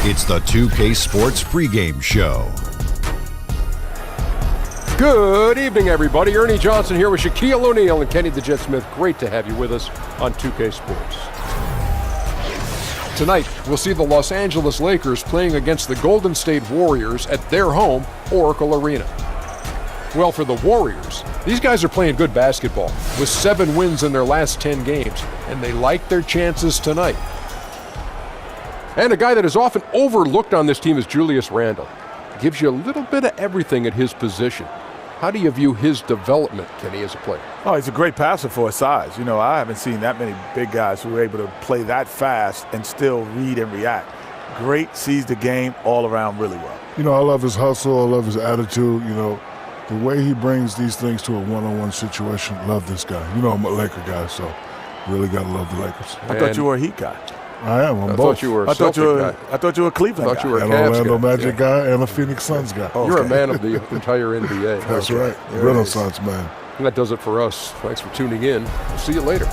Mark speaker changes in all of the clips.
Speaker 1: It's the 2K Sports pregame show.
Speaker 2: Good evening, everybody. Ernie Johnson here with Shaquille O'Neal and Kenny the Jet Smith. Great to have you with us on 2K Sports. Tonight, we'll see the Los Angeles Lakers playing against the Golden State Warriors at their home, Oracle Arena. Well, for the Warriors, these guys are playing good basketball with 7 wins in their last 10 games, and they like their chances tonight. And a guy that is often overlooked on this team is Julius Randle. Gives you a little bit of everything at his position. How do you view his development, Kenny, as a player?
Speaker 3: Oh, he's a great passer for his size. You know, I haven't seen that many big guys who are able to play that fast and still read and react. Great, sees the game all around really well.
Speaker 4: You know, I love his hustle. I love his attitude. You know, the way he brings these things to a one-on-one situation. Love this guy. You know, I'm a Laker guy, so really got to love the Lakers.
Speaker 3: I thought you were a Heat guy.
Speaker 4: I am. I'm
Speaker 2: I
Speaker 4: both.
Speaker 2: thought you were a Celtic guy.
Speaker 3: I thought you were a Cleveland
Speaker 2: I thought
Speaker 3: guy.
Speaker 2: you were a
Speaker 4: An
Speaker 2: Cavs
Speaker 4: Orlando
Speaker 2: guy.
Speaker 4: Magic guy and a Phoenix Suns guy.
Speaker 2: You're a man of the entire NBA.
Speaker 4: That's right. Renaissance man.
Speaker 2: And that does it for us. Thanks for tuning in. We'll see you later.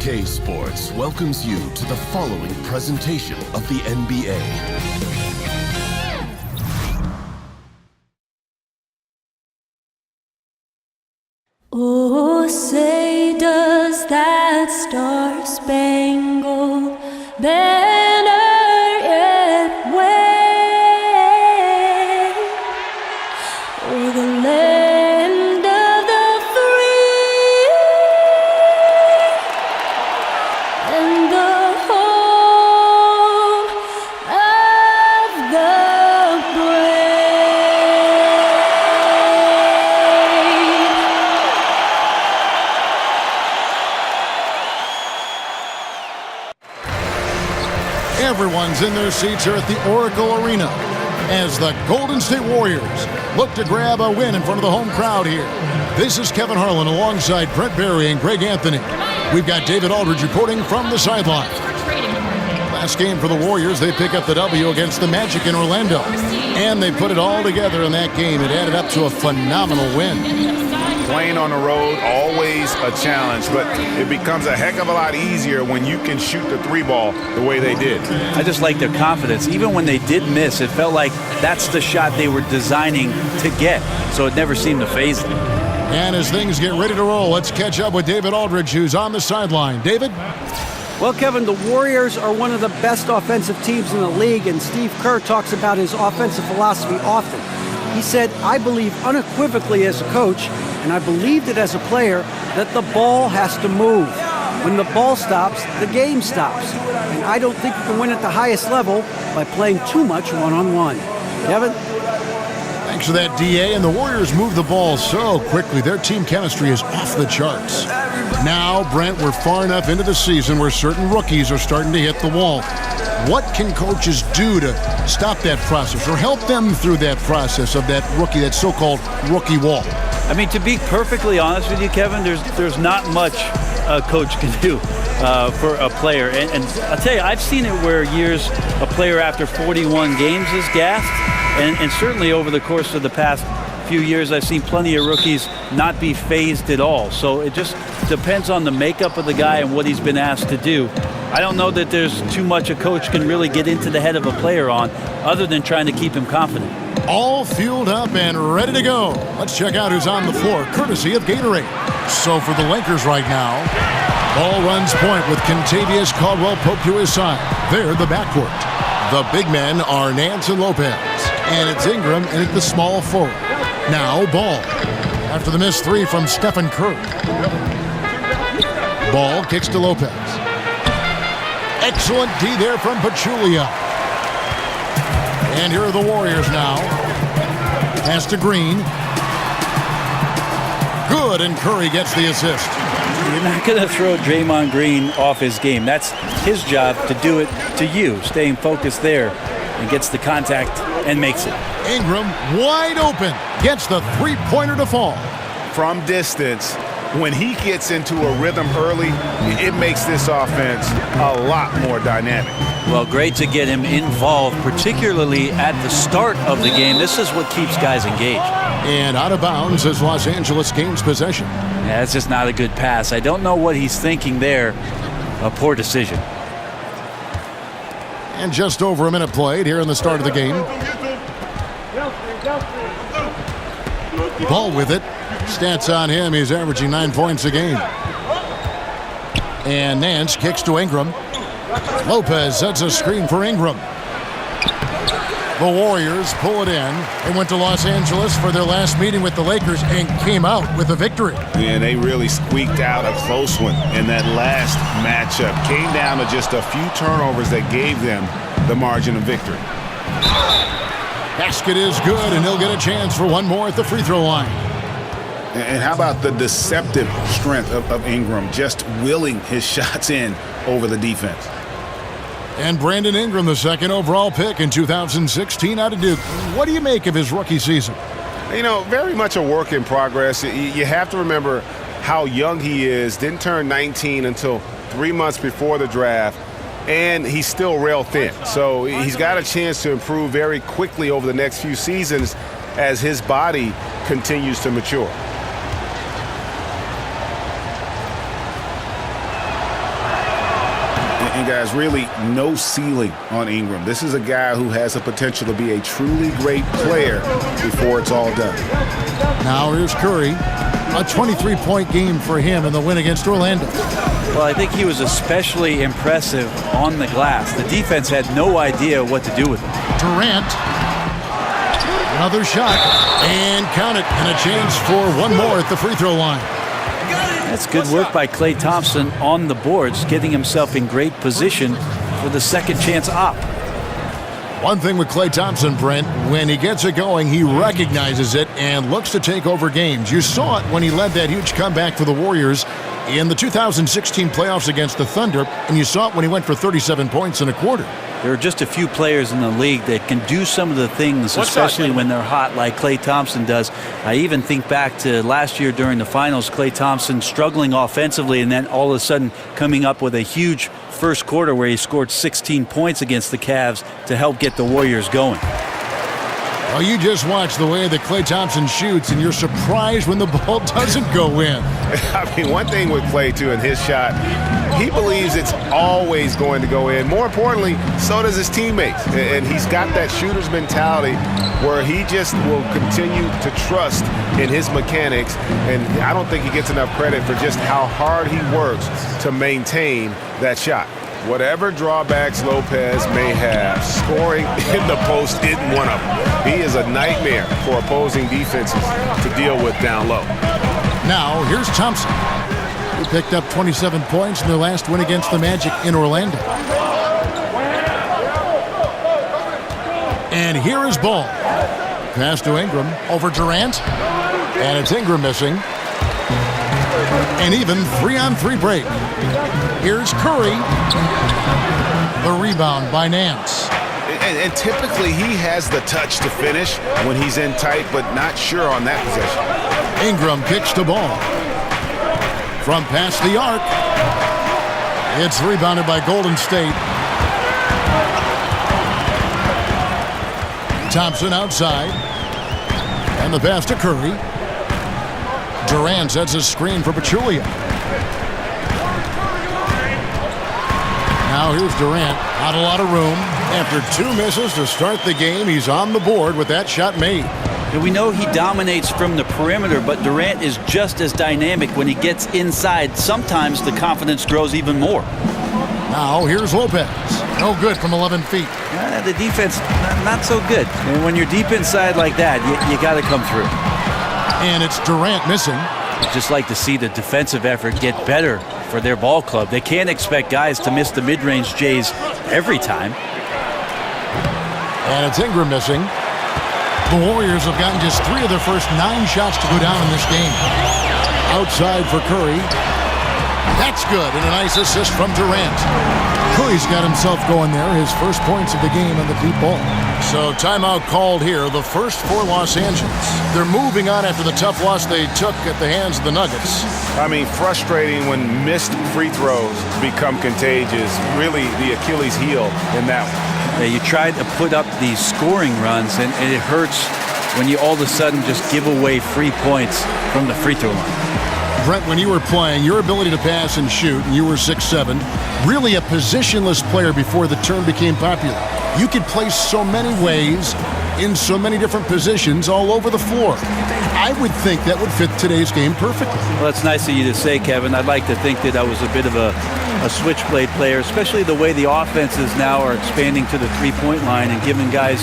Speaker 5: K Sports welcomes you to the following presentation of the NBA.
Speaker 6: Oh, say does that star-spangled banner yet wave o'er the land of the free and the home of the
Speaker 7: Everyone's in their seats here at the Oracle Arena as the Golden State Warriors look to grab a win in front of the home crowd here. This is Kevin Harlan alongside Brent Barry and Greg Anthony. We've got David Aldridge reporting from the sideline. Last game for the Warriors, they pick up the W against the Magic in Orlando. And they put it all together in that game. It added up to a phenomenal win.
Speaker 8: Playing on the road, always a challenge, but it becomes a heck of a lot easier when you can shoot the 3 ball the way they did.
Speaker 9: I just like their confidence. Even when they did miss, it felt like that's the shot they were designing to get, so it never seemed to faze them.
Speaker 7: And as things get ready to roll, let's catch up with David Aldridge, who's on the sideline. David?
Speaker 10: Well, Kevin, the Warriors are one of the best offensive teams in the league, and Steve Kerr talks about his offensive philosophy often. He said, I believe unequivocally as a coach, and I believed it as a player, that the ball has to move. When the ball stops, the game stops. And I don't think you can win at the highest level by playing too much one-on-one. Kevin?
Speaker 7: Thanks for that, DA. And the Warriors move the ball so quickly. Their team chemistry is off the charts. Now, Brent, we're far enough into the season where certain rookies are starting to hit the wall. What can coaches do to stop that process or help them through that process of that rookie, that so-called rookie wall?
Speaker 9: I mean, to be perfectly honest with you, Kevin, there's not much a coach can do for a player. And I'll tell you, I've seen it where years a player after 41 games is gassed. And certainly over the course of the past few years, I've seen plenty of rookies not be phased at all. So it just depends on the makeup of the guy and what he's been asked to do. I don't know that there's too much a coach can really get into the head of a player on other than trying to keep him confident.
Speaker 7: All fueled up and ready to go. Let's check out who's on the floor, courtesy of Gatorade. So for the Lakers right now, ball runs point with Kentavious Caldwell-Pope to his side. They're the backcourt. The big men are Nance and Lopez. And it's Ingram in at the small forward. Now Ball. After the missed 3 from Stephen Curry. Ball kicks to Lopez. Excellent D there from Pachulia. And here are the Warriors now. Pass to Green. Good, and Curry gets the assist.
Speaker 9: You're not going to throw Draymond Green off his game. That's his job to do it to you, staying focused there, and gets the contact and makes it.
Speaker 7: Ingram wide open, gets the three-pointer to fall.
Speaker 8: From distance, when he gets into a rhythm early, it makes this offense a lot more dynamic.
Speaker 9: Well, great to get him involved, particularly at the start of the game. This is what keeps guys engaged.
Speaker 7: And out of bounds as Los Angeles gains possession.
Speaker 9: Yeah, it's just not a good pass. I don't know what he's thinking there. A poor decision.
Speaker 7: And just over a minute played here in the start of the game. Ball with it. Stats on him, he's averaging 9 points a game. And Nance kicks to Ingram. Lopez sets a screen for Ingram. The Warriors pull it in. They went to Los Angeles for their last meeting with the Lakers and came out with a victory.
Speaker 8: And they really squeaked out a close one in that last matchup. Came down to just a few turnovers that gave them the margin of victory.
Speaker 7: Basket is good, and he'll get a chance for one more at the free throw line.
Speaker 8: And how about the deceptive strength of Ingram, just willing his shots in over the defense.
Speaker 7: And Brandon Ingram, the second overall pick in 2016 out of Duke. What do you make of his rookie season?
Speaker 8: You know, very much a work in progress. You have to remember how young he is. Didn't turn 19 until 3 months before the draft. And he's still rail thin. So he's got a chance to improve very quickly over the next few seasons as his body continues to mature. And guys, really no ceiling on Ingram. This is a guy who has the potential to be a truly great player before it's all done.
Speaker 7: Now here's Curry. A 23-point game for him in the win against Orlando.
Speaker 9: Well, I think he was especially impressive on the glass. The defense had no idea what to do with him.
Speaker 7: Durant. Another shot. And count it. And a chance for one more at the free throw line.
Speaker 9: That's good work by Klay Thompson on the boards, getting himself in great position for the second chance op.
Speaker 7: One thing with Klay Thompson, Brent, when he gets it going, he recognizes it and looks to take over games. You saw it when he led that huge comeback for the Warriors in the 2016 playoffs against the Thunder, and you saw it when he went for 37 points in a quarter.
Speaker 9: There are just a few players in the league that can do some of the things, especially when they're hot like Klay Thompson does. I even think back to last year during the finals, Klay Thompson struggling offensively and then all of a sudden coming up with a huge first quarter where he scored 16 points against the Cavs to help get the Warriors going.
Speaker 7: Well, you just watch the way that Klay Thompson shoots, and you're surprised when the ball doesn't go in.
Speaker 8: I mean, one thing with Klay, too, in his shot, he believes it's always going to go in. More importantly, so does his teammates. And he's got that shooter's mentality where he just will continue to trust in his mechanics. And I don't think he gets enough credit for just how hard he works to maintain that shot. Whatever drawbacks Lopez may have, scoring in the post isn't one of them. He is a nightmare for opposing defenses to deal with down low.
Speaker 7: Now, here's Thompson. He picked up 27 points in their last win against the Magic in Orlando. And here is Ball. Pass to Ingram over Durant. And it's Ingram missing. An even 3-on-3 break. Here's Curry. The rebound by Nance.
Speaker 8: And typically he has the touch to finish when he's in tight, but not sure on that possession.
Speaker 7: Ingram kicks the ball. From past the arc. It's rebounded by Golden State. Thompson outside. And the pass to Curry. Durant sets a screen for Pachulia. Now here's Durant. Not a lot of room. After 2 misses to start the game, he's on the board with that shot made.
Speaker 9: And we know he dominates from the perimeter, but Durant is just as dynamic when he gets inside. Sometimes the confidence grows even more.
Speaker 7: Now here's Lopez. No good from 11 feet.
Speaker 9: The defense, not so good. And when you're deep inside like that, you got to come through.
Speaker 7: And it's Durant missing.
Speaker 9: I'd just like to see the defensive effort get better for their ball club. They can't expect guys to miss the mid-range Jays every time.
Speaker 7: And it's Ingram missing. The Warriors have gotten just 3 of their first 9 shots to go down in this game. Outside for Curry. That's good, and a nice assist from Durant. Curry's got himself going there, his first points of the game on the deep ball. So timeout called here, the first for Los Angeles. They're moving on after the tough loss they took at the hands of the Nuggets.
Speaker 8: I mean, frustrating when missed free throws become contagious. Really the Achilles heel in that one.
Speaker 9: Yeah, you try to put up these scoring runs, and it hurts when you all of a sudden just give away free points from the free throw line.
Speaker 7: Brent, when you were playing, your ability to pass and shoot, and you were 6'7", really a positionless player before the term became popular. You could play so many ways, in so many different positions all over the floor. I would think that would fit today's game perfectly.
Speaker 9: Well, that's nice of you to say, Kevin. I'd like to think that I was a bit of a switchblade player, especially the way the offenses now are expanding to the three-point line and giving guys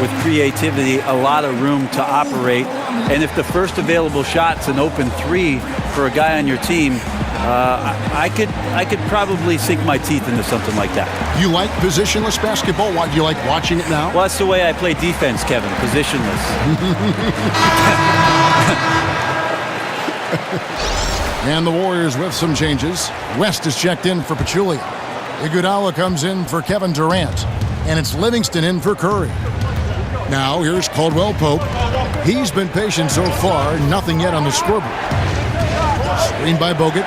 Speaker 9: with creativity a lot of room to operate. And if the first available shot's an open three for a guy on your team, I could probably sink my teeth into something like that.
Speaker 7: You like positionless basketball? Why do you like watching it now?
Speaker 9: Well, that's the way I play defense, Kevin, positionless.
Speaker 7: And the Warriors with some changes. West is checked in for Pachulia. Iguodala comes in for Kevin Durant. And it's Livingston in for Curry. Now here's Caldwell Pope. He's been patient so far, nothing yet on the scoreboard. Screen by Bogut.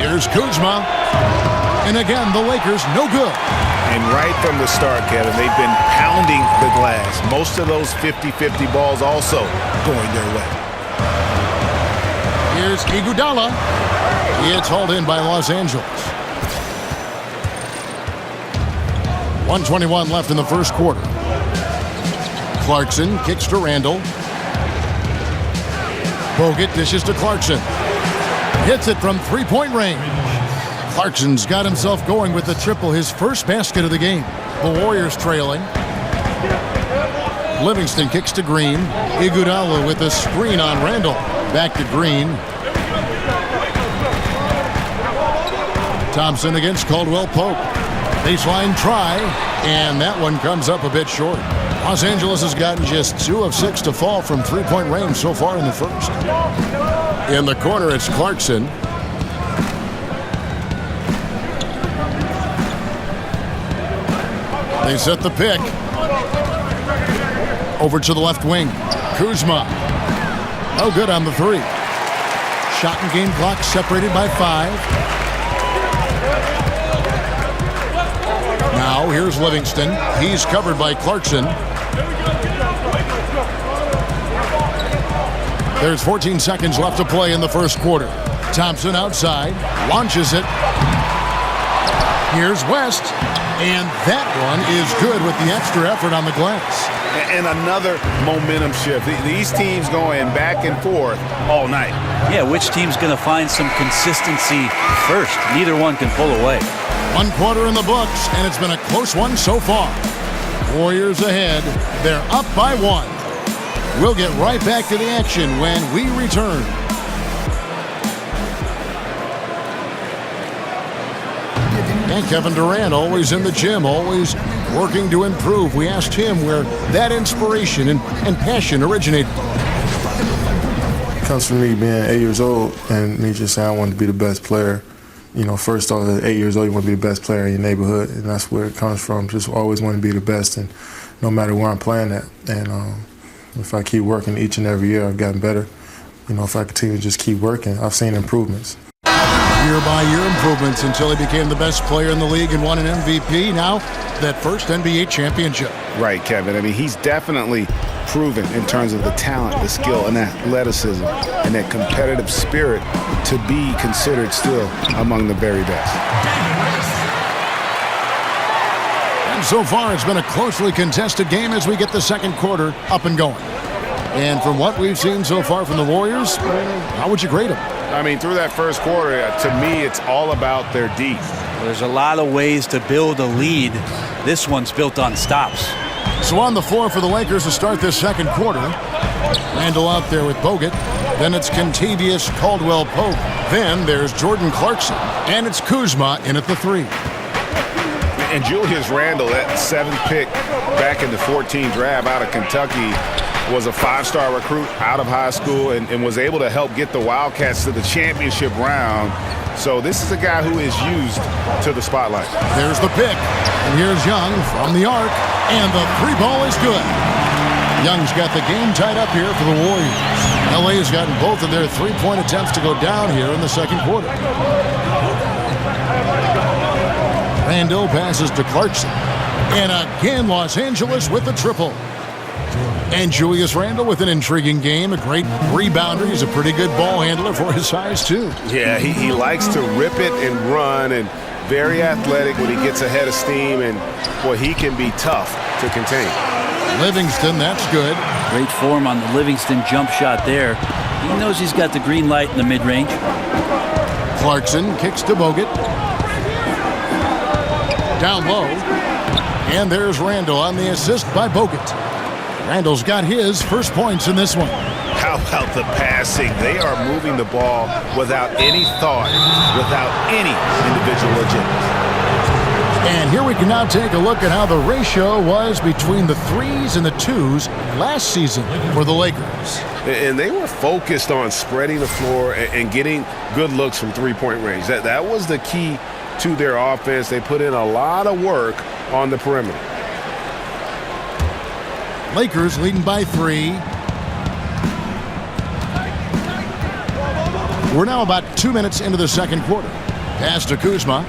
Speaker 7: Here's Kuzma. And again, the Lakers no good.
Speaker 8: And right from the start, Kevin, they've been pounding the glass. Most of those 50-50 balls also going their way.
Speaker 7: Here's Iguodala. It's hauled in by Los Angeles. 1:21 left in the first quarter. Clarkson kicks to Randall. Bogut dishes to Clarkson. Hits it from three-point range. Clarkson's got himself going with the triple, his first basket of the game. The Warriors trailing. Livingston kicks to Green. Iguodala with a screen on Randall. Back to Green. Thompson against Caldwell Pope. Baseline try, and that one comes up a bit short. Los Angeles has gotten just 2 of 6 to fall from three-point range so far in the first. In the corner, it's Clarkson. They set the pick. Over to the left wing. Kuzma. Oh, good on the three. Shot and game clock separated by 5. Now here's Livingston. He's covered by Clarkson. There's 14 seconds left to play in the first quarter. Thompson outside. Launches it. Here's West. And that one is good with the extra effort on the glass.
Speaker 8: And another momentum shift. These teams going back and forth all night.
Speaker 9: Yeah, which team's going to find some consistency first? Neither one can pull away.
Speaker 7: 1 quarter in the books, and it's been a close one so far. Warriors ahead. They're up by 1. We'll get right back to the action when we return. And Kevin Durant, always in the gym, always working to improve. We asked him where that inspiration and passion originated.
Speaker 11: It comes from me being 8 years old and me just saying I wanted to be the best player. You know, first off, at 8 years old, you want to be the best player in your neighborhood, and that's where it comes from. Just always want to be the best, and no matter where I'm playing at. And if I keep working each and every year, I've gotten better. You know, if I continue to just keep working, I've seen improvements.
Speaker 7: Year-by-year improvements until he became the best player in the league and won an MVP. Now, that first NBA championship.
Speaker 8: Right, Kevin. I mean, he's definitely proven in terms of the talent, the skill, and athleticism, and that competitive spirit to be considered still among the very best.
Speaker 7: And so far, it's been a closely contested game as we get the second quarter up and going. And from what we've seen so far from the Warriors, how would you grade them?
Speaker 8: I mean, through that first quarter, to me, it's all about their D.
Speaker 9: There's a lot of ways to build a lead. This one's built on stops.
Speaker 7: So on the floor for the Lakers to start this second quarter. Randall out there with Bogut. Then it's Kentavious Caldwell-Pope. Then there's Jordan Clarkson. And it's Kuzma in at the 3.
Speaker 8: And Julius Randle, that 7th pick back in the 14 draft out of Kentucky, was a 5-star recruit out of high school and was able to help get the Wildcats to the championship round. So this is a guy who is used to the spotlight.
Speaker 7: There's the pick. And here's Young from the arc. And the 3-ball is good. Young's got the game tied up here for the Warriors. LA has gotten both of their 3-point attempts to go down here in the second quarter. Randall passes to Clarkson. And again, Los Angeles with the triple. And Julius Randle with an intriguing game, a great rebounder. He's a pretty good ball handler for his size, too.
Speaker 8: Yeah, he likes to rip it and run, and very athletic when he gets ahead of steam, and, boy, he can be tough to contain.
Speaker 7: Livingston, that's good.
Speaker 9: Great form on the Livingston jump shot there. He knows he's got the green light in the mid-range.
Speaker 7: Clarkson kicks to Bogut. Down low. And there's Randall on the assist by Bogut. Randall's got his first points in this one.
Speaker 8: How about the passing? They are moving the ball without any thought, without any individual agenda.
Speaker 7: And here we can now take a look at how the ratio was between the 3s and the 2s last season for the Lakers.
Speaker 8: And they were focused on spreading the floor and getting good looks from three-point range. That was the key to their offense. They put in a lot of work on the perimeter.
Speaker 7: Lakers leading by 3. We're now about 2 minutes into the second quarter. Pass to Kuzma.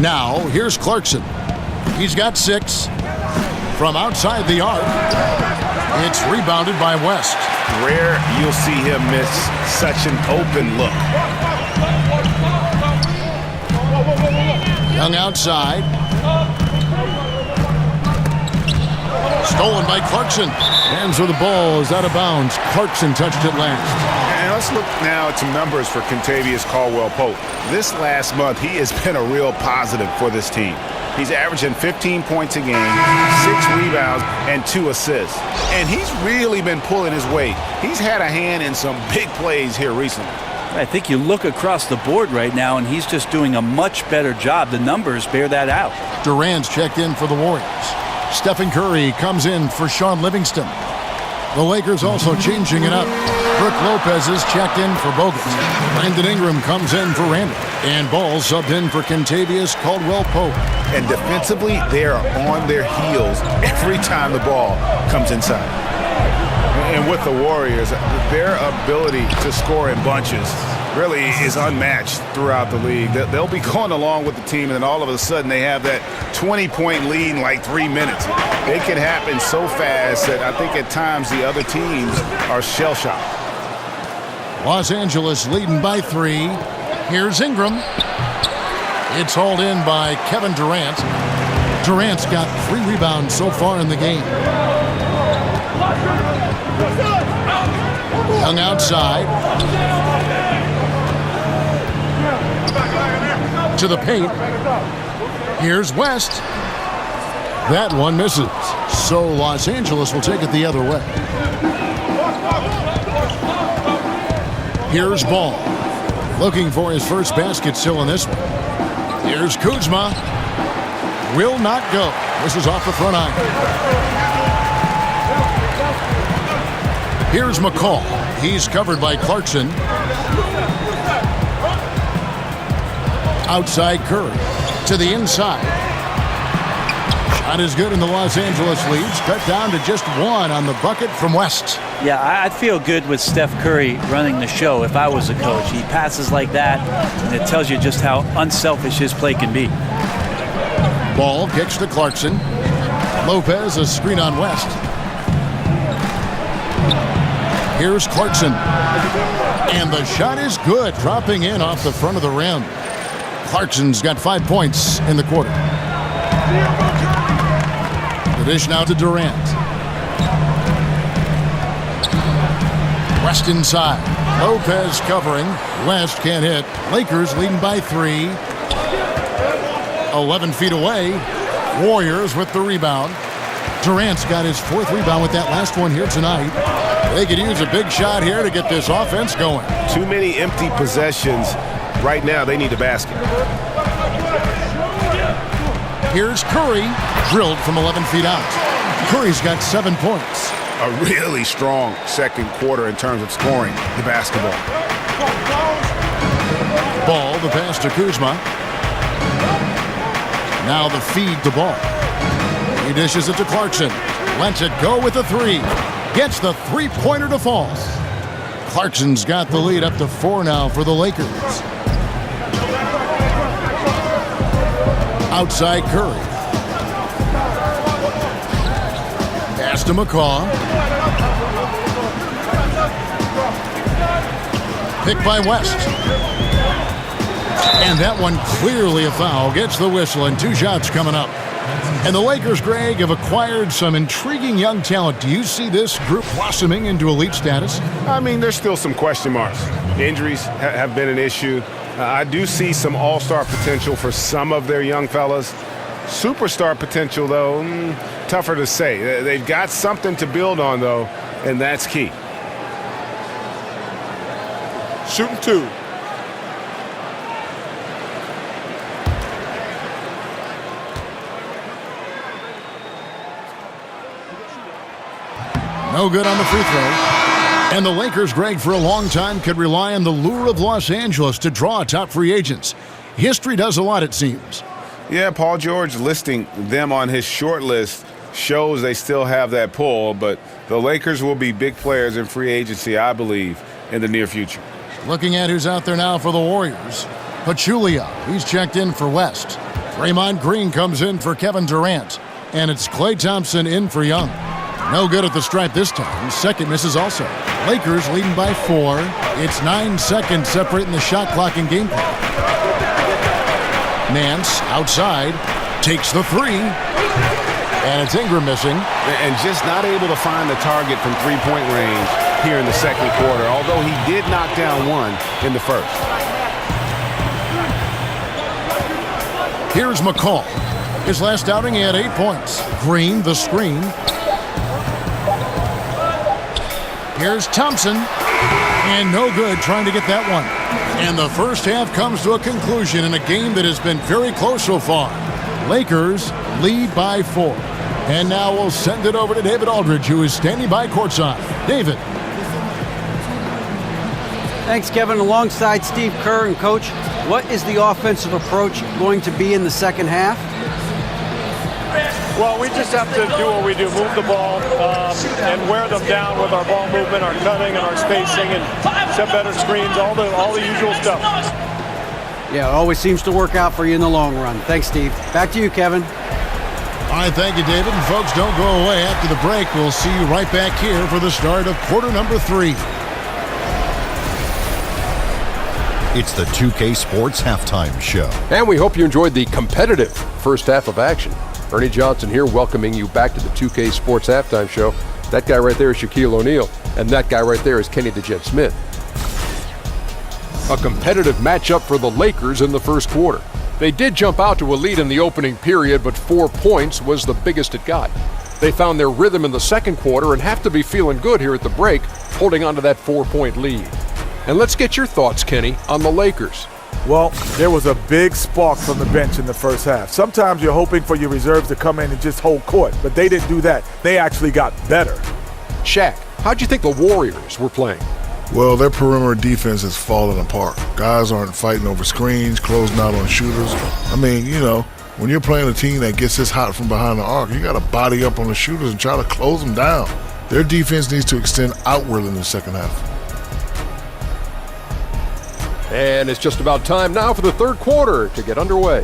Speaker 7: Now, here's Clarkson. He's got 6. From outside the arc, it's rebounded by West.
Speaker 8: Rare you'll see him miss such an open look.
Speaker 7: Young outside. Stolen by Clarkson. Hands where the ball is out of bounds. Clarkson touched it last.
Speaker 8: And let's look now at some numbers for Kentavious Caldwell-Pope. This last month, he has been a real positive for this team. He's averaging 15 points a game, 6 rebounds, and 2 assists. And he's really been pulling his weight. He's had a hand in some big plays here recently.
Speaker 9: I think you look across the board right now, and he's just doing a much better job. The numbers bear that out.
Speaker 7: Durant's checked in for the Warriors. Stephen Curry comes in for Sean Livingston. The Lakers also changing it up. Brook Lopez is checked in for Bogut. Brandon Ingram comes in for Randall. And Ball subbed in for Kentavious Caldwell-Pope.
Speaker 8: And defensively, they are on their heels every time the ball comes inside. And with the Warriors, their ability to score in bunches really is unmatched throughout the league. They'll be going along with the team, and then all of a sudden they have that 20-point lead in like 3 minutes. It can happen so fast that I think at times the other teams are shell-shocked.
Speaker 7: Los Angeles leading by 3. Here's Ingram. It's hauled in by Kevin Durant. Durant's got 3 rebounds so far in the game. Young outside. To the paint. Here's West. That one misses. So Los Angeles will take it the other way. Here's Ball. Looking for his first basket still in this one. Here's Kuzma. Will not go. This is off the front iron. Here's McCall. He's covered by Clarkson. Outside Curry. To the inside. Shot is good, and the Los Angeles leads cut down to just 1 on the bucket from West.
Speaker 9: Yeah, I'd feel good with Steph Curry running the show if I was a coach. He passes like that, and it tells you just how unselfish his play can be.
Speaker 7: Ball kicks to Clarkson. Lopez, a screen on West. Here's Clarkson. And the shot is good, dropping in off the front of the rim. Clarkson's got 5 points in the quarter. The dish now to Durant. West inside. Lopez covering. West can't hit. Lakers leading by 3. 11 feet away. Warriors with the rebound. Durant's got his 4th rebound with that last one here tonight. They could use a big shot here to get this offense going.
Speaker 8: Too many empty possessions. Right now, they need a basket.
Speaker 7: Here's Curry, drilled from 11 feet out. Curry's got 7 points.
Speaker 8: A really strong second quarter in terms of scoring the basketball.
Speaker 7: Ball, the pass to Kuzma. Now the feed to Ball. He dishes it to Clarkson. Lets it go with the three. Gets the three-pointer to fall. Clarkson's got the lead up to 4 now for the Lakers. Outside Curry. Pass to McCaw. Picked by West. And that one clearly a foul. Gets the whistle and 2 shots coming up. And the Lakers, Greg, have acquired some intriguing young talent. Do you see this group blossoming into elite status?
Speaker 8: I mean, there's still some question marks. Injuries have been an issue. I do see some all-star potential for some of their young fellas. Superstar potential, though, tougher to say. They've got something to build on, though, and that's key.
Speaker 3: Shooting 2.
Speaker 7: No good on the free throw. And the Lakers, Greg, for a long time could rely on the lure of Los Angeles to draw top free agents. History does a lot, it seems.
Speaker 8: Yeah, Paul George listing them on his short list shows they still have that pull, but the Lakers will be big players in free agency, I believe, in the near future.
Speaker 7: Looking at who's out there now for the Warriors. Pachulia, he's checked in for West. Draymond Green comes in for Kevin Durant. And it's Klay Thompson in for Young. No good at the stripe this time. Second misses also. Lakers leading by 4. It's 9 seconds separating the shot clock and game clock. Nance outside takes the 3. And it's Ingram missing.
Speaker 8: And just not able to find the target from three-point range here in the second quarter, although he did knock down 1 in the first.
Speaker 7: Here's McCall. His last outing, he had 8 points. Green, the screen. Here's Thompson. And no good trying to get that one. And the first half comes to a conclusion in a game that has been very close so far. Lakers lead by 4. And now we'll send it over to David Aldridge, who is standing by courtside. David.
Speaker 10: Thanks, Kevin. Alongside Steve Kerr and Coach, what is the offensive approach going to be in the second half?
Speaker 12: Well, we just have to do what we do, move the ball and wear them down with our ball movement, our cutting, and our spacing, and set better screens, all the usual stuff.
Speaker 10: Yeah, it always seems to work out for you in the long run. Thanks, Steve. Back to you, Kevin.
Speaker 7: All right, thank you, David. And folks, don't go away. After the break, we'll see you right back here for the start of quarter number 3.
Speaker 1: It's the 2K Sports Halftime Show.
Speaker 2: And we hope you enjoyed the competitive first half of action. Ernie Johnson here welcoming you back to the 2K Sports Halftime Show. That guy right there is Shaquille O'Neal, and that guy right there is Kenny the Jet Smith. A competitive matchup for the Lakers in the first quarter. They did jump out to a lead in the opening period, but 4 points was the biggest it got. They found their rhythm in the second quarter and have to be feeling good here at the break, holding on to that 4-point lead. And let's get your thoughts, Kenny, on the Lakers.
Speaker 3: Well, there was a big spark from the bench in the first half. Sometimes you're hoping for your reserves to come in and just hold court, but they didn't do that. They actually got better.
Speaker 2: Shaq, how'd you think the Warriors were playing?
Speaker 4: Well, their perimeter defense is falling apart. Guys aren't fighting over screens, closing out on shooters. I mean, you know, when you're playing a team that gets this hot from behind the arc, you got to body up on the shooters and try to close them down. Their defense needs to extend outward in the second half.
Speaker 2: And it's just about time now for the third quarter to get underway.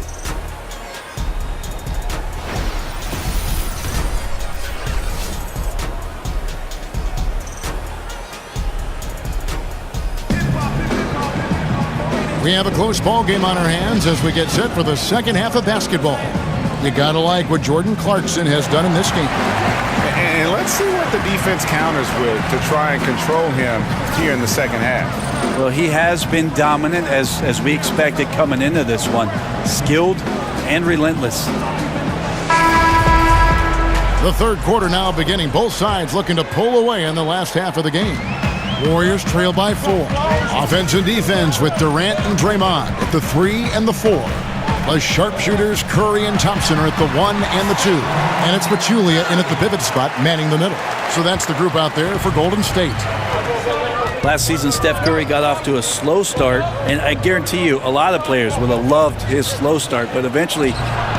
Speaker 7: We have a close ball game on our hands as we get set for the second half of basketball. You gotta like what Jordan Clarkson has done in this game.
Speaker 8: And let's see what the defense counters with to try and control him here in the second half.
Speaker 9: Well, he has been dominant as we expected coming into this one. Skilled and relentless.
Speaker 7: The third quarter now beginning. Both sides looking to pull away in the last half of the game. Warriors trail by 4. Offense and defense with Durant and Draymond at the 3 and the 4. The sharpshooters Curry and Thompson are at the 1 and the 2. And it's Pachulia in at the pivot spot, manning the middle. So that's the group out there for Golden State.
Speaker 9: Last season, Steph Curry got off to a slow start, and I guarantee you a lot of players would have loved his slow start, but eventually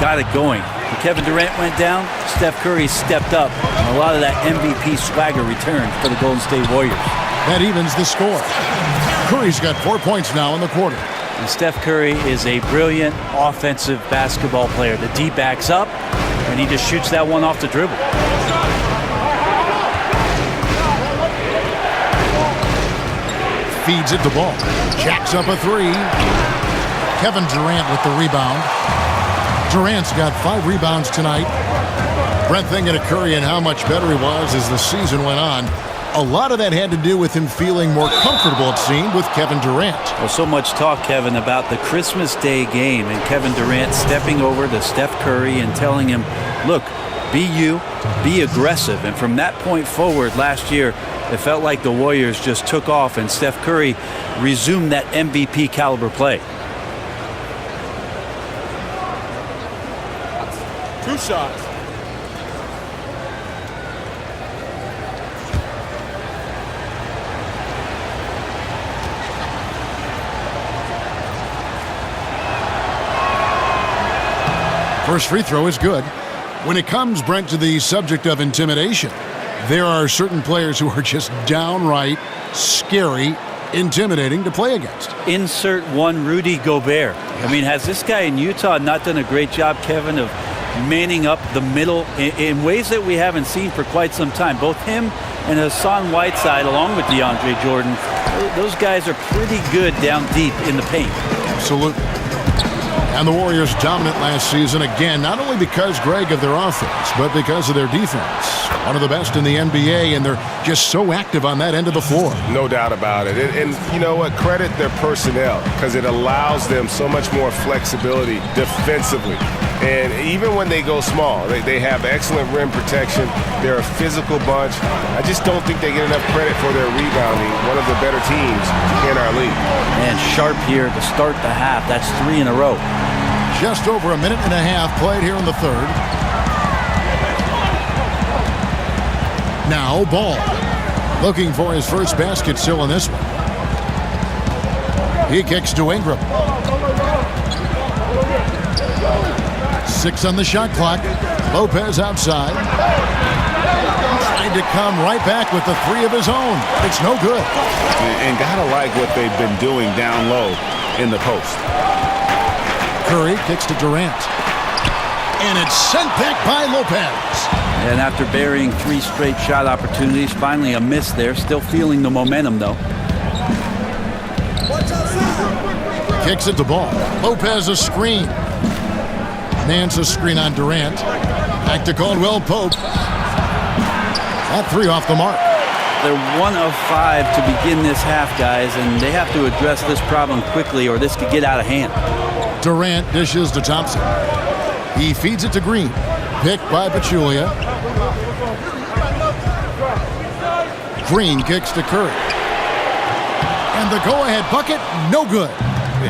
Speaker 9: got it going. When Kevin Durant went down, Steph Curry stepped up, and a lot of that MVP swagger returned for the Golden State Warriors.
Speaker 7: That evens the score. Curry's got 4 points now in the quarter.
Speaker 9: And Steph Curry is a brilliant offensive basketball player. The D backs up, and he just shoots that one off the dribble.
Speaker 7: Feeds it the ball. Jacks up a 3. Kevin Durant with the rebound. Durant's got 5 rebounds tonight. Brent thinking of Curry and how much better he was as the season went on. A lot of that had to do with him feeling more comfortable, it seemed, with Kevin Durant.
Speaker 9: Well, so much talk, Kevin, about the Christmas Day game and Kevin Durant stepping over to Steph Curry and telling him, look, be you, be aggressive. And from that point forward last year, it felt like the Warriors just took off and Steph Curry resumed that MVP caliber play.
Speaker 12: 2 shots.
Speaker 7: First free throw is good. When it comes, Brent, to the subject of intimidation, there are certain players who are just downright scary, intimidating to play against.
Speaker 9: Insert one Rudy Gobert. I mean, has this guy in Utah not done a great job, Kevin, of manning up the middle in ways that we haven't seen for quite some time? Both him and Hassan Whiteside, along with DeAndre Jordan, those guys are pretty good down deep in the paint.
Speaker 7: Absolutely. And the Warriors dominant last season again, not only because, Greg, of their offense, but because of their defense. One of the best in the NBA, and they're just so active on that end of the floor.
Speaker 8: No doubt about it. And you know what? Credit their personnel, because it allows them so much more flexibility defensively. And even when they go small, they have excellent rim protection. They're a physical bunch. I just don't think they get enough credit for their rebounding. One of the better teams in our league.
Speaker 9: Man, Sharp here to start the half. That's 3 in a row.
Speaker 7: Just over a minute and a half played here in the third. Now Ball looking for his first basket still in this one. He kicks to Ingram. 6 on the shot clock. Lopez outside. Trying to come right back with the 3 of his own. It's no good.
Speaker 13: And gotta like what they've been doing down low in the post.
Speaker 7: Curry kicks to Durant. And it's sent back by Lopez.
Speaker 9: And after burying 3 straight shot opportunities, finally a miss there. Still feeling the momentum, though.
Speaker 7: Kicks it to Ball. Lopez a screen. Nance a screen on Durant. Back to Caldwell Pope. That 3 off the mark.
Speaker 9: They're 1 of 5 to begin this half, guys, and they have to address this problem quickly or this could get out of hand.
Speaker 7: Durant dishes to Thompson. He feeds it to Green. Picked by Pachulia. Green kicks to Curry. And the go-ahead bucket, no good.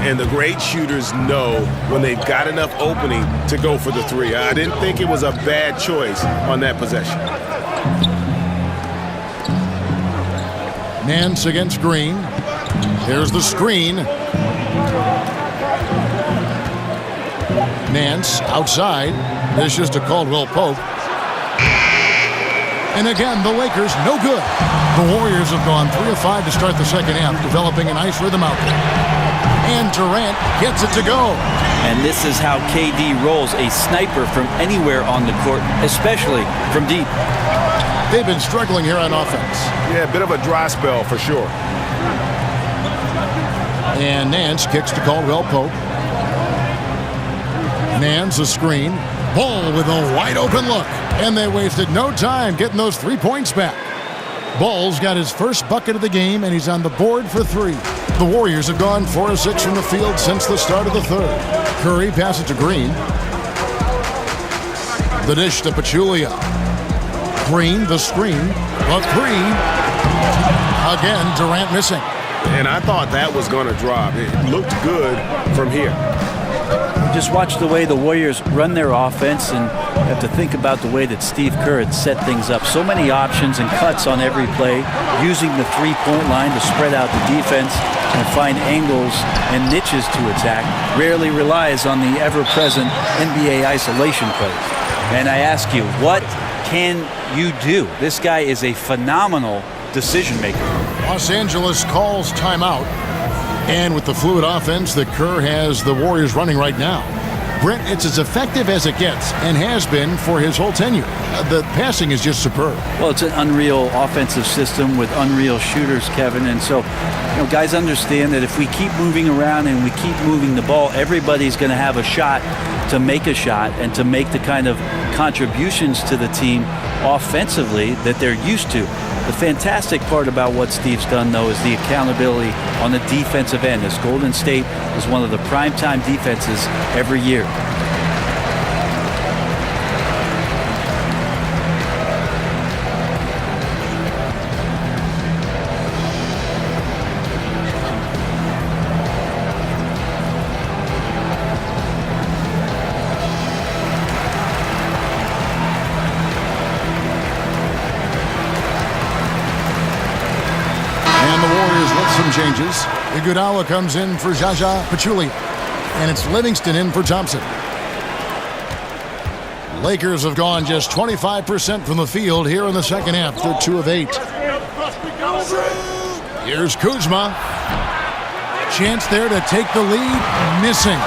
Speaker 8: And the great shooters know when they've got enough opening to go for the 3. I didn't think it was a bad choice on that possession.
Speaker 7: Nance against Green. Here's the screen. Nance outside. Dishes to Caldwell Pope. And again, the Lakers, no good. The Warriors have gone 3 of 5 to start the second half, developing a nice rhythm out there. And Durant gets it to go.
Speaker 9: And this is how KD rolls, a sniper from anywhere on the court, especially from deep.
Speaker 7: They've been struggling here on offense.
Speaker 8: Yeah, a bit of a dry spell for sure.
Speaker 7: And Nance kicks to Caldwell Pope. Nance a screen. Ball with a wide open look. And they wasted no time getting those 3 points back. Ball's got his first bucket of the game, and he's on the board for 3. The Warriors have gone 4 of 6 from the field since the start of the third. Curry passes to Green. The dish to Pachulia. Green, the screen. A 3. Again, Durant missing.
Speaker 8: And I thought that was going to drop. It looked good from here.
Speaker 9: Just watch the way the Warriors run their offense, and you have to think about the way that Steve Kerr had set things up. So many options and cuts on every play, using the three-point line to spread out the defense and find angles and niches to attack. Rarely relies on the ever-present NBA isolation plays. And I ask you, what can you do? This guy is a phenomenal decision maker.
Speaker 7: Los Angeles calls timeout. And with the fluid offense that Kerr has the Warriors running right now, Brent, it's as effective as it gets and has been for his whole tenure. The passing is just superb.
Speaker 9: Well, it's an unreal offensive system with unreal shooters, Kevin. And so, guys understand that if we keep moving around and we keep moving the ball, everybody's going to have a shot to make a shot and to make the kind of contributions to the team offensively that they're used to. The fantastic part about what Steve's done, though, is the accountability on the defensive end, as Golden State is one of the primetime defenses every year.
Speaker 7: Changes. Iguodala comes in for Jaja Pachulia, and it's Livingston in for Thompson. Lakers have gone just 25% from the field here in the second half. They're 2 of 8. Here's Kuzma. Chance there to take the lead. Missing.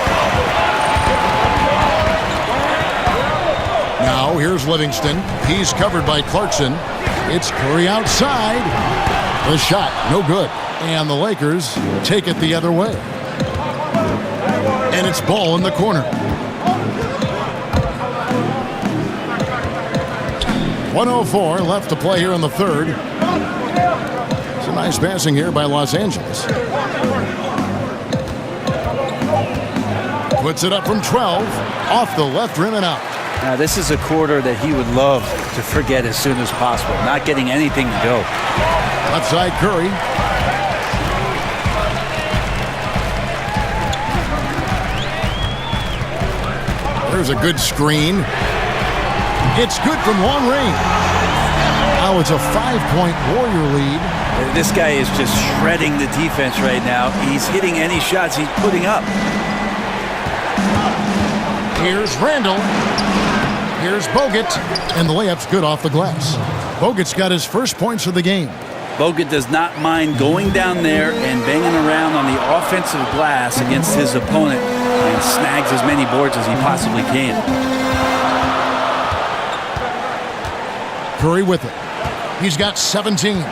Speaker 7: Now here's Livingston. He's covered by Clarkson. It's Curry outside. The shot, no good. And the Lakers take it the other way. And it's ball in the corner. 1:04 left to play here in the third. It's a nice passing here by Los Angeles. Puts it up from 12. Off the left rim and out.
Speaker 9: Now, this is a quarter that he would love to forget as soon as possible. Not getting anything to go.
Speaker 7: Left side Curry. There's a good screen. It's good from long range. Now it's a 5-point Warrior lead.
Speaker 9: This guy is just shredding the defense right now. He's hitting any shots he's putting up.
Speaker 7: Here's Randall. Here's Bogut. And the layup's good off the glass. Bogut's got his first points of the game.
Speaker 9: Bogut does not mind going down there and banging around on the offensive glass against his opponent and snags as many boards as he possibly can.
Speaker 7: Curry with it. He's got 17.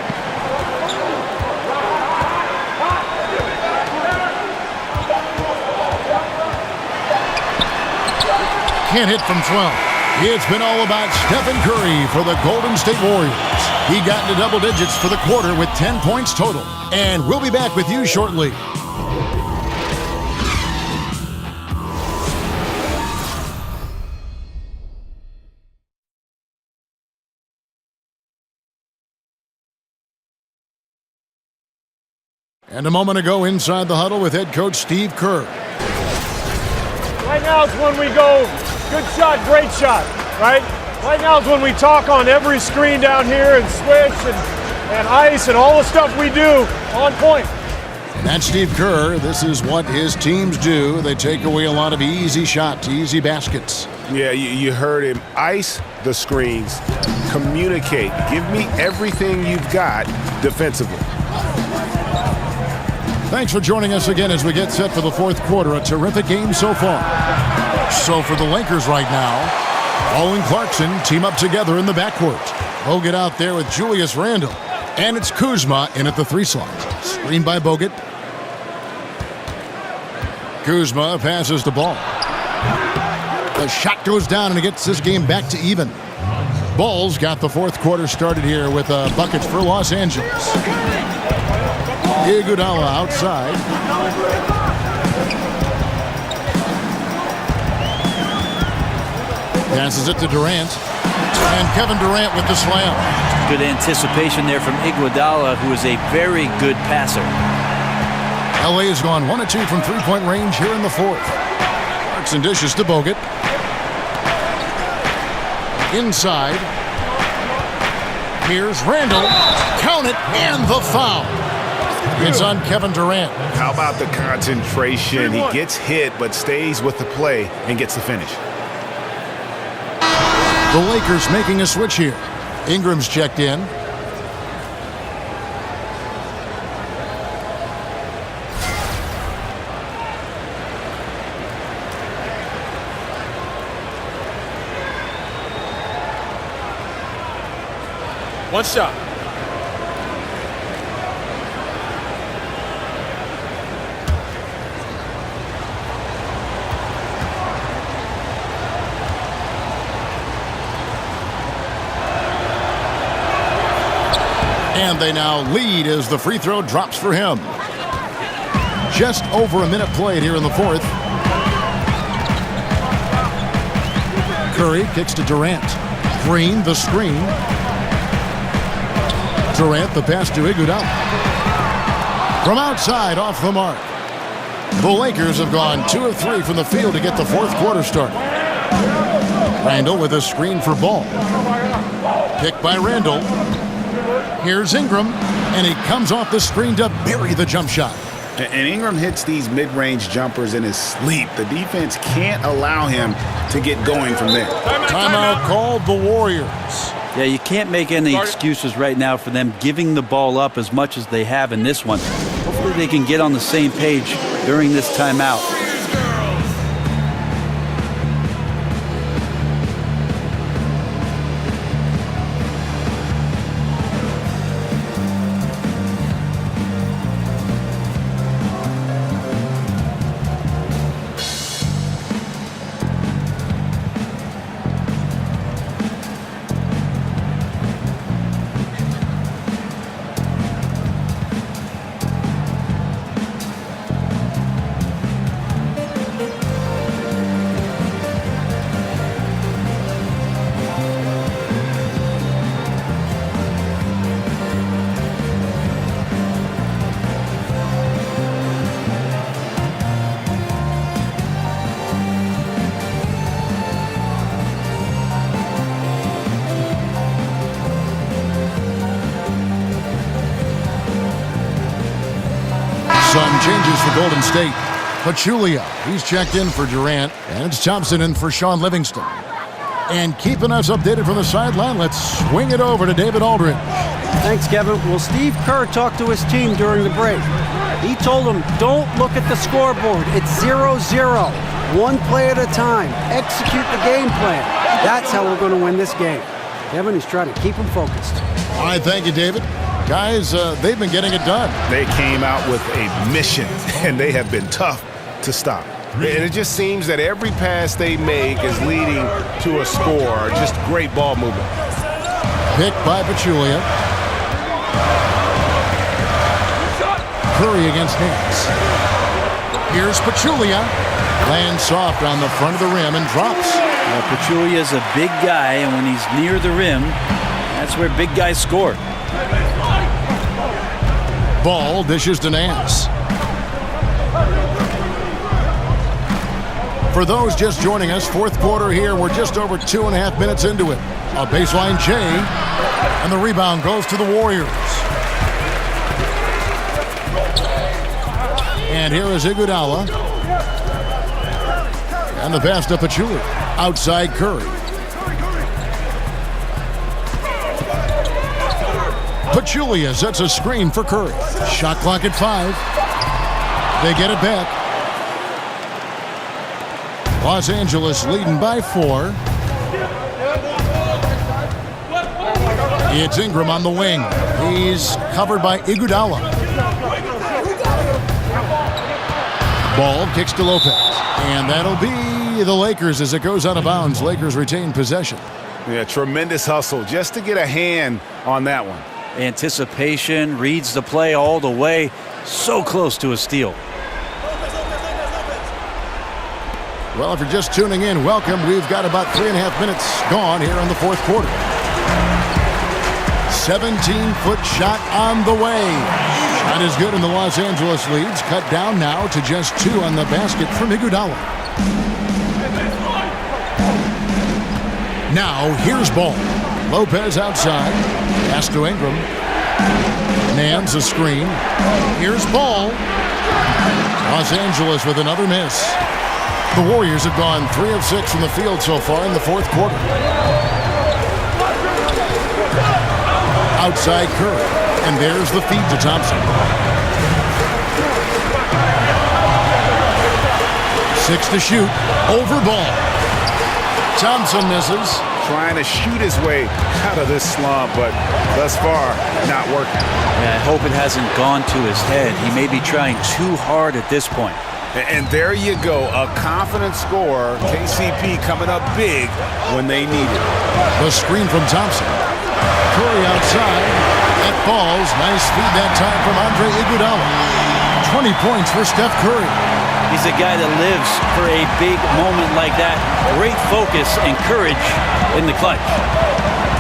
Speaker 7: Can't hit from 12. It's been all about Stephen Curry for the Golden State Warriors. He got into double digits for the quarter with 10 points total. And we'll be back with you shortly. And a moment ago inside the huddle with head coach Steve Kerr.
Speaker 12: Right now is when we go good shot, great shot, right? Right now is when we talk on every screen down here and switch and ice and all the stuff we do on point.
Speaker 7: That's Steve Kerr. This is what his teams do. They take away a lot of easy shots, easy baskets.
Speaker 8: Yeah, you heard him. Ice the screens. Communicate. Give me everything you've got defensively.
Speaker 7: Thanks for joining us again as we get set for the fourth quarter. A terrific game so far. So for the Lakers right now, Ball and Clarkson team up together in the backcourt. Bogut out there with Julius Randle. And it's Kuzma in at the 3 slot. Screened by Bogut. Kuzma passes the ball. The shot goes down and it gets this game back to even. Ball's got the fourth quarter started here with buckets for Los Angeles. Iguodala outside. Passes it to Durant. And Kevin Durant with the slam.
Speaker 9: Good anticipation there from Iguodala, who is a very good passer.
Speaker 7: LA has gone 1 of 2 from 3-point range here in the fourth. Takes and dishes to Bogut. Inside. Here's Randall. Count it, and the foul. It's on Kevin Durant.
Speaker 8: How about the concentration? He gets hit but stays with the play and gets the finish.
Speaker 7: The Lakers making a switch here. Ingram's checked in.
Speaker 12: One shot.
Speaker 7: And they now lead as the free throw drops for him. Just over a minute played here in the fourth. Curry kicks to Durant. Green, the screen. Durant, the pass to Iguodala. From outside, off the mark. The Lakers have gone 2 of 3 from the field to get the fourth quarter started. Randall with a screen for Ball. Picked by Randall. Here's Ingram, and he comes off the screen to bury the jump shot.
Speaker 13: And Ingram hits these mid-range jumpers in his sleep. The defense can't allow him to get going from there.
Speaker 7: Timeout called the Warriors.
Speaker 9: Yeah, you can't make any excuses right now for them giving the ball up as much as they have in this one. Hopefully they can get on the same page during this timeout.
Speaker 7: Some changes for Golden State. Pachulia, he's checked in for Durant, and it's Thompson in for Sean Livingston. And keeping us updated from the sideline, let's swing it over to David Aldridge.
Speaker 10: Thanks, Kevin. Well, Steve Kerr talked to his team during the break. He told them, don't look at the scoreboard. It's 0-0. One play at a time. Execute the game plan. That's how we're going to win this game. Kevin, he's trying to keep them focused.
Speaker 7: All right, thank you, David. Guys, they've been getting it done.
Speaker 8: They came out with a mission, and they have been tough to stop. And it just seems that every pass they make is leading to a score. Just great ball movement.
Speaker 7: Picked by Pachulia. Curry against Nance. Here's Pachulia. Lands soft on the front of the rim and drops.
Speaker 9: Pachulia is a big guy, and when he's near the rim, that's where big guys score.
Speaker 7: Ball dishes to Nance. For those just joining us, fourth quarter here, we're just over 2.5 minutes into it. A baseline J, and the rebound goes to the Warriors. And here is Iguodala. And the pass to Pachulia. Outside Curry. Pachulia sets a screen for Curry. Shot clock at 5. They get it back. Los Angeles leading by 4. It's Ingram on the wing. He's covered by Iguodala. Ball kicks to Lopez. And that'll be the Lakers as it goes out of bounds. Lakers retain possession.
Speaker 8: Yeah, tremendous hustle just to get a hand on that one.
Speaker 9: Anticipation, reads the play all the way. So close to a steal.
Speaker 7: Well, if you're just tuning in, welcome. We've got about 3.5 minutes gone here in the fourth quarter. 17-foot shot on the way. Shot is good, and the Los Angeles leads cut down now to just 2 on the basket from Iguodala. Now, here's ball. Lopez outside. Pass to Ingram. Nance a screen. Here's ball. Los Angeles with another miss. The Warriors have gone 3 of 6 from the field so far in the fourth quarter. Outside Curry. And there's the feed to Thompson. 6 to shoot. Over ball. Thompson misses.
Speaker 8: Trying to shoot his way out of this slump, but thus far, not working.
Speaker 9: Yeah, I hope it hasn't gone to his head. He may be trying too hard at this point.
Speaker 8: And there you go, a confident scorer. KCP coming up big when they need it.
Speaker 7: The screen from Thompson. Curry outside. That falls. Nice feed that time from Andre Iguodala. 20 points for Steph Curry.
Speaker 9: He's a guy that lives for a big moment like that. Great focus and courage in the clutch.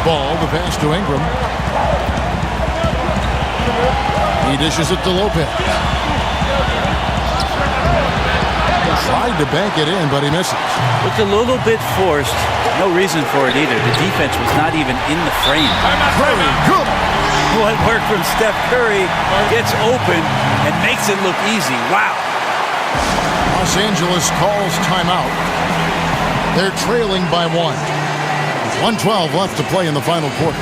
Speaker 7: Ball, the pass to Ingram. He dishes it to Lopez. Tried to bank it in, but he misses.
Speaker 9: Looked a little bit forced. No reason for it either. The defense was not even in the frame.
Speaker 7: Curry, good.
Speaker 9: What work from Steph Curry gets open and makes it look easy. Wow.
Speaker 7: Los Angeles calls timeout. They're trailing by 1. 1:12 left to play in the final quarter.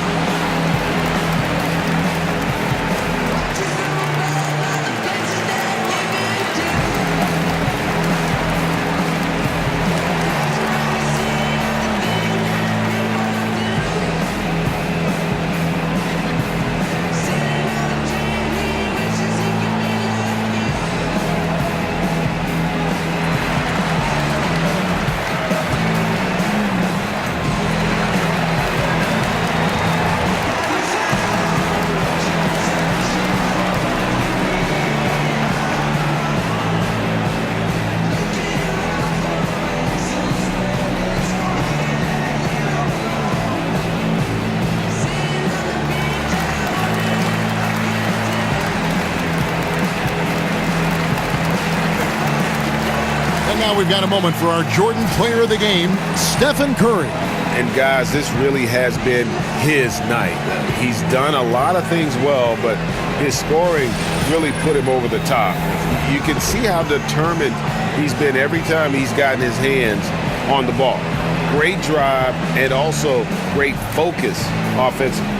Speaker 7: We've got a moment for our Jordan Player of the Game, Stephen Curry.
Speaker 8: And guys, this really has been his night. He's done a lot of things well, but his scoring really put him over the top. You can see how determined he's been every time he's gotten his hands on the ball. Great drive and also great focus offensively.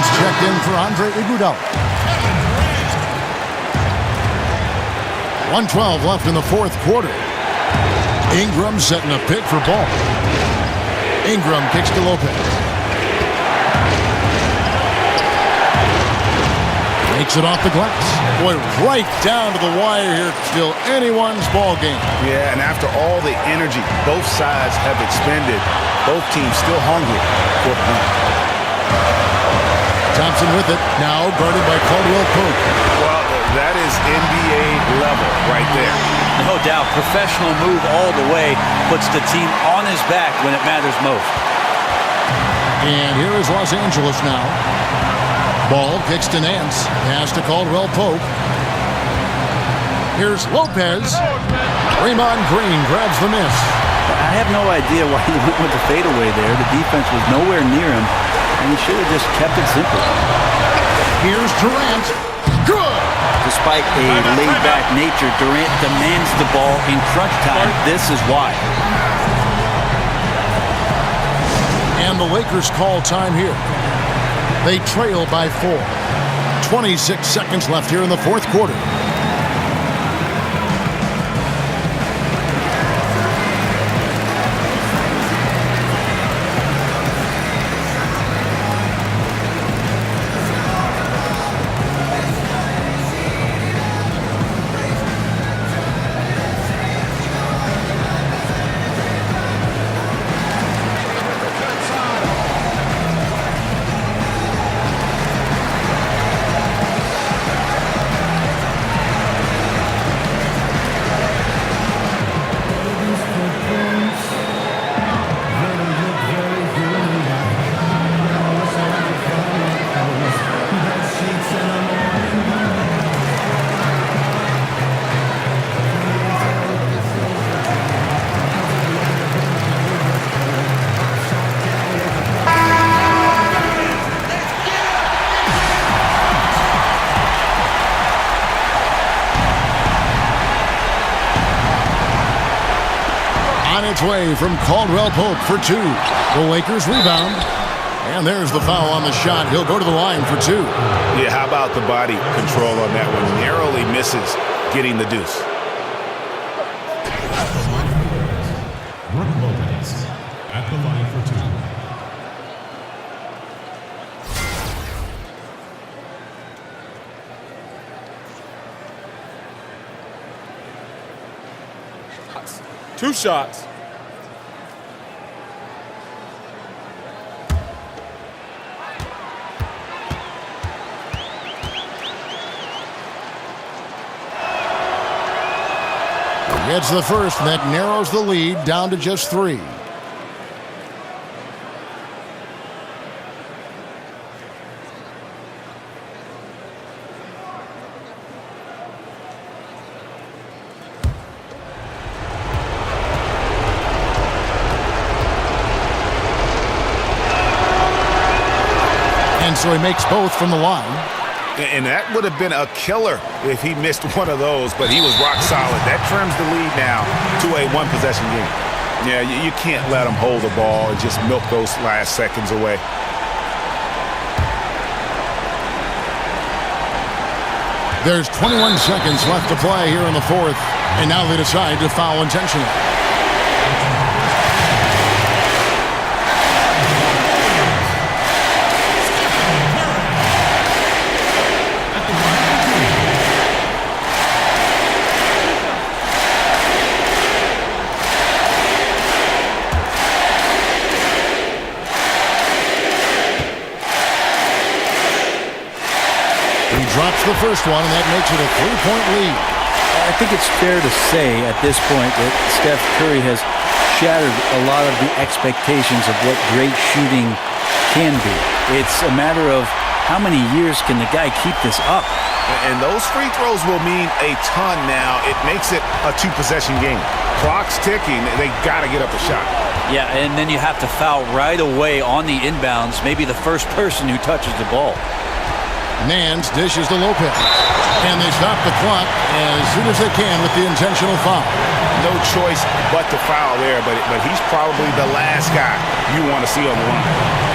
Speaker 7: Checked in for Andre Iguodala. 1:12 left in the fourth quarter. Ingram setting a pick for ball. Ingram kicks to Lopez. Makes it off the glass. Boy, right down to the wire here. Still anyone's ball game.
Speaker 8: Yeah, and after all the energy both sides have expended, both teams still hungry for the win.
Speaker 7: Thompson with it, now guarded by Caldwell Pope.
Speaker 8: Well, that is NBA level right there.
Speaker 9: No doubt, professional move all the way, puts the team on his back when it matters most.
Speaker 7: And here is Los Angeles now. Ball kicks to Nance, pass to Caldwell Pope. Here's Lopez. Draymond Green grabs the miss.
Speaker 9: I have no idea why he went with the fadeaway there. The defense was nowhere near him. And he should have just kept it simple.
Speaker 7: Here's Durant. Good!
Speaker 9: Despite a laid-back nature, Durant demands the ball in crunch time. This is why.
Speaker 7: And the Lakers call time here. They trail by 4. 26 seconds left here in the fourth quarter. way from Caldwell Pope for 2. The Lakers rebound. And there's the foul on the shot. He'll go to the line for 2.
Speaker 8: Yeah, how about the body control on that one? Narrowly misses getting the deuce.
Speaker 14: At the line for 2.
Speaker 12: Two shots.
Speaker 7: Gets the first, and that narrows the lead down to just 3. And so he makes both from the line.
Speaker 8: And that would have been a killer if he missed one of those, but he was rock solid. That trims the lead now to a one-possession game. Yeah, you can't let him hold the ball and just milk those last seconds away.
Speaker 7: There's 21 seconds left to play here in the fourth, and now they decide to foul intentionally. Drops the first one, and that makes it a 3-point lead.
Speaker 9: I think it's fair to say at this point that Steph Curry has shattered a lot of the expectations of what great shooting can be. It's a matter of how many years can the guy keep this up.
Speaker 8: And those free throws will mean a ton now. It makes it a two-possession game. Clock's ticking. They got to get up a shot.
Speaker 9: Yeah, and then you have to foul right away on the inbounds, maybe the first person who touches the ball.
Speaker 7: Nance dishes to Lopez. And they stop the clock as soon as they can with the intentional foul.
Speaker 8: No choice but to foul there, but he's probably the last guy you want to see on the line.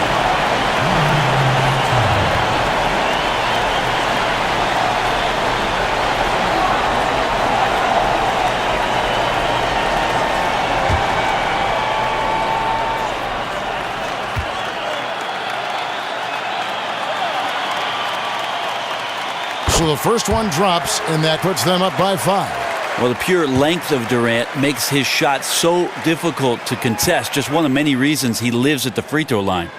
Speaker 7: So the first one drops, and that puts them up by 5.
Speaker 9: Well, the pure length of Durant makes his shot so difficult to contest. Just one of many reasons he lives at the free throw line.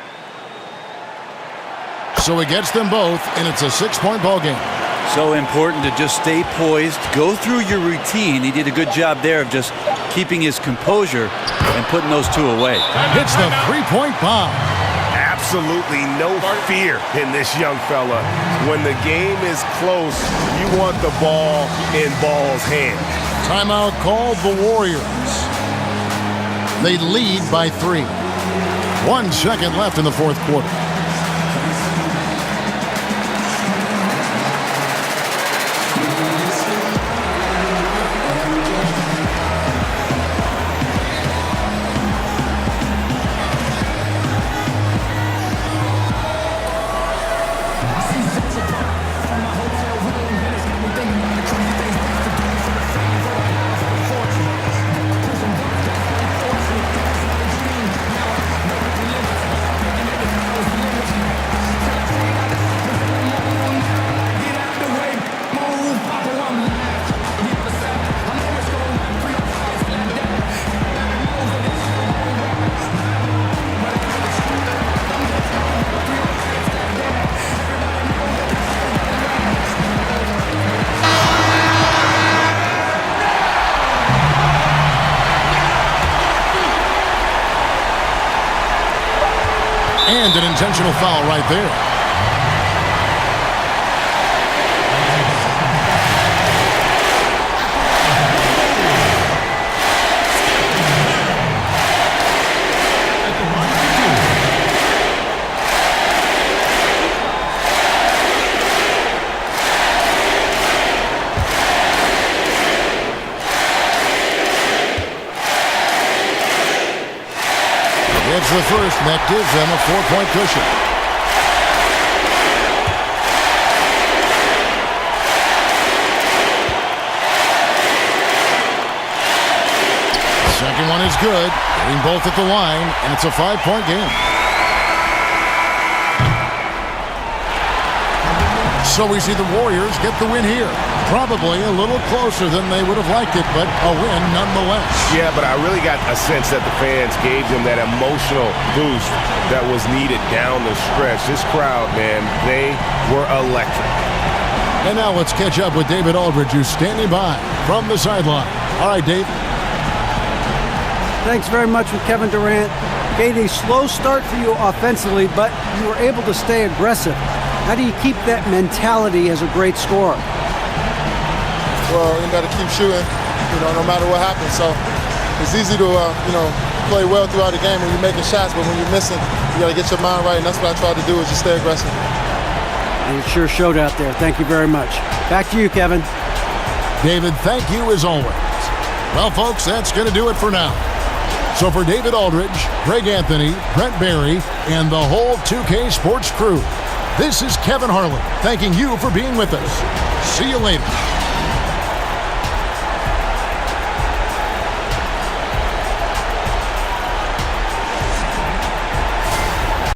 Speaker 7: So he gets them both, and it's a 6-point ball game.
Speaker 9: So important to just stay poised, go through your routine. He did a good job there of just keeping his composure and putting those two away.
Speaker 7: Hits the 3-point bomb.
Speaker 8: Absolutely no fear in this young fella. When the game is close, you want the ball in Ball's hand.
Speaker 7: Timeout called the Warriors. They lead by 3. 1 second left in the fourth quarter. And an intentional foul right there. It's the first, and that gives them a 4-point cushion. Second one is good, getting both at the line, and it's a 5-point game. So we see the Warriors get the win here. Probably a little closer than they would have liked it, but a win nonetheless.
Speaker 8: Yeah, but I really got a sense that the fans gave them that emotional boost that was needed down the stretch. This crowd, man, they were electric.
Speaker 7: And now let's catch up with David Aldridge, who's standing by from the sideline. All right, Dave.
Speaker 10: Thanks very much with Kevin Durant. Gave a slow start for you offensively, but you were able to stay aggressive. How do you keep that mentality as a great scorer?
Speaker 11: Well, you got to keep shooting, no matter what happens. So it's easy to, play well throughout the game when you're making shots, but when you're missing, you got to get your mind right, and that's what I tried to do, is just stay aggressive.
Speaker 10: And it sure showed out there. Thank you very much. Back to you, Kevin.
Speaker 7: David, thank you as always. Well, folks, that's going to do it for now. So for David Aldridge, Greg Anthony, Brent Barry, and the whole 2K Sports crew, this is Kevin Harlan thanking you for being with us. See you later.